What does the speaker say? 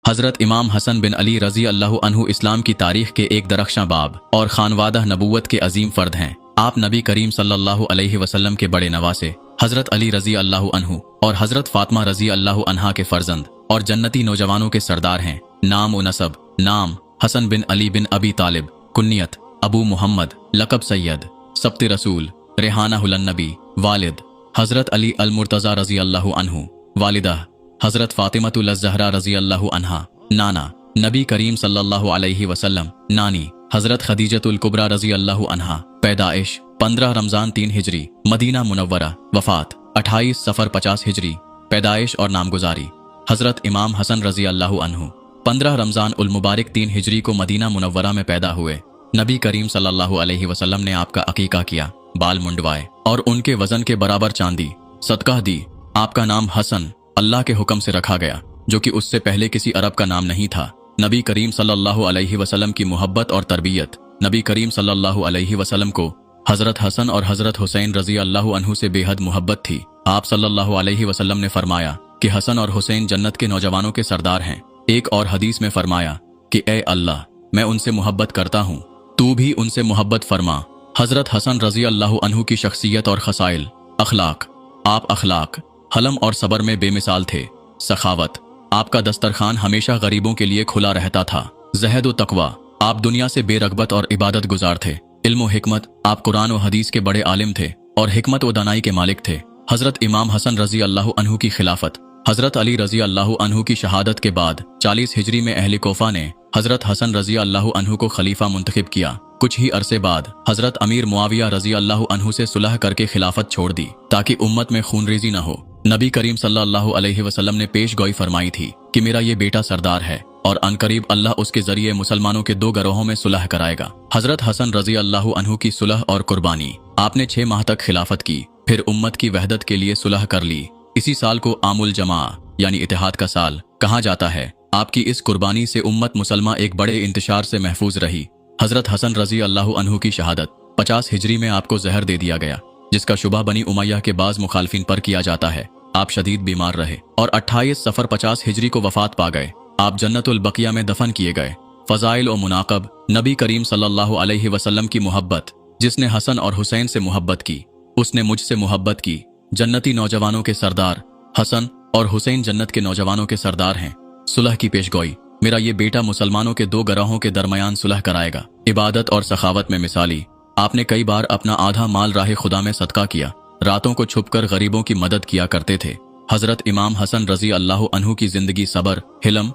हज़रत इमाम हसन बिन अली रज़ी अल्लाह अन्हु इस्लाम की तारीख के एक दरख्शां बाब और खानवादा नबूवत के अजीम फ़र्द हैं। आप नबी करीम सल्लल्लाहु अलैहि वसल्लम के बड़े नवासे हज़रत अली रज़ी अल्लाह अन्हु और हज़रत फ़ातिमा रज़ी अल्लाह अन्हा के फ़र्जंद और जन्नती नौजवानों के सरदार हैं। नाम व नसब: नाम हसन बिन अली बिन अबी तालिब, कुन्नियत अबू मुहम्मद, लक़ब सैयद, सब्त रसूल, रेहाना हुलन नबी। वालिद हज़रत अली अल मुर्तज़ा रज़ी अल्लाह अन्हु, वालिदा हज़रत फ़ातिमतुल ज़हरा रज़ी अल्लाह अन्हा। नाना नबी करीम सल्लल्लाहु अलैहि वसल्लम। नानी हज़रत खदीजतुल कुबरा रज़ी अल्लाह अन्हा। पैदाइश 15 रमज़ान 3 हिजरी, मदीना मुनव्वरा। वफ़ात 28 सफ़र 50 हिजरी। पैदाइश और नामगुजारी: हज़रत इमाम हसन रज़ी अल्लाह अन्हु 15 रमज़ान उल मुबारक 3 हिजरी को मदीना मुनव्वरा में पैदा हुए। नबी करीम सल्लल्लाहु अलैहि वसल्लम ने आपका अकीका किया, बाल मुंडवाए और उनके वज़न के बराबर चांदी सदका दी। आपका नाम हसन अल्लाह के हुक्म से रखा गया, जो कि उससे पहले किसी अरब का नाम नहीं था। नबी करीम सल्लल्लाहु अलैहि वसल्लम की मोहब्बत और तरबियत: नबी करीम सल्लल्लाहु अलैहि वसल्लम को हज़रत हसन और हज़रत हुसैन रज़ी अल्लाह अन्हु से बेहद मोहब्बत थी। आप सल्लल्लाहु अलैहि वसल्लम ने फरमाया कि हसन और हुसैन जन्नत के नौजवानों के सरदार हैं। एक और हदीस में फरमाया कि ए अल्लाह, मैं उनसे मोहब्बत करता हूँ, तू भी उनसे मोहब्बत फरमा। हज़रत हसन रज़ी अल्लाह अन्हु की शख्सियत और खसाइल: अखलाक: आप अखलाक, हलम और सबर में बेमिसाल थे। सखावत: आपका दस्तरखान हमेशा गरीबों के लिए खुला रहता था। ज़हद व तकवा: आप दुनिया से बेरगबत और इबादत गुजार थे। इल्म व हिकमत: आप कुरान व हदीस के बड़े आलिम थे और हिकमत व दानाई के मालिक थे। हज़रत इमाम हसन रज़ी अल्लाह अन्हु की खिलाफत: हज़रत अली रज़ी अल्लाह अन्हु की शहादत के बाद 40 हिजरी में अहले कोफा ने हज़रत हसन रज़ी अल्लाह अन्हु को खलीफा मुंतखब किया। कुछ ही अरसे बाद हज़रत अमीर मुआविया रज़ी अल्लाह अन्हु से सुलह करके खिलाफत छोड़ दी, ताकि उम्मत में खूनरेज़ी न हो। नबी करीम सल्लल्लाहु अलैहि वसल्लम ने पेश गोई फरमाई थी कि मेरा ये बेटा सरदार है और अनकरीब अल्लाह उसके जरिए मुसलमानों के 2 गिरोहों में सुलह कराएगा। हज़रत हसन रज़ी अल्लाह अन्हु की सुलह और कुर्बानी: आपने 6 माह तक खिलाफत की, फिर उम्मत की वहदत के लिए सुलह कर ली। इसी साल को आमुल जमा यानी इतिहाद का साल कहा जाता है। आपकी इस कुर्बानी से उम्मत मुसलमा एक बड़े इंतशार से महफूज रही। हज़रत हसन रज़ी अल्लाह अन्हु की शहादत: 50 हिजरी में आपको जहर दे दिया गया, जिसका शुबा बनी उमैया के बाज़ मुखालफिन पर किया जाता है। आप शदीद बीमार रहे और 28 सफ़र 50 हिजरी को वफ़ात पा गए। आप जन्नतुल बकिया में दफन किए गए। फ़ज़ाइल और मुनाक़ब: नबी करीम सल्लल्लाहु अलैहि वसल्लम की मोहब्बत: जिसने हसन और हुसैन से मोहब्बत की, उसने मुझसे मोहब्बत की। जन्नती नौजवानों के सरदार: हसन और हुसैन जन्नत के नौजवानों के सरदार हैं। सुलह की पेशगोई: मेरा ये बेटा मुसलमानों के 2 गिरोहों के दरमियान सुलह कराएगा। इबादत और सखावत में मिसाली: आपने कई बार अपना आधा माल राह खुदा में सदका किया। रातों को छुपकर गरीबों की मदद किया करते थे। हज़रत इमाम हसन रज़ी अल्लाह अन्हु की जिंदगी सबर, हिलम,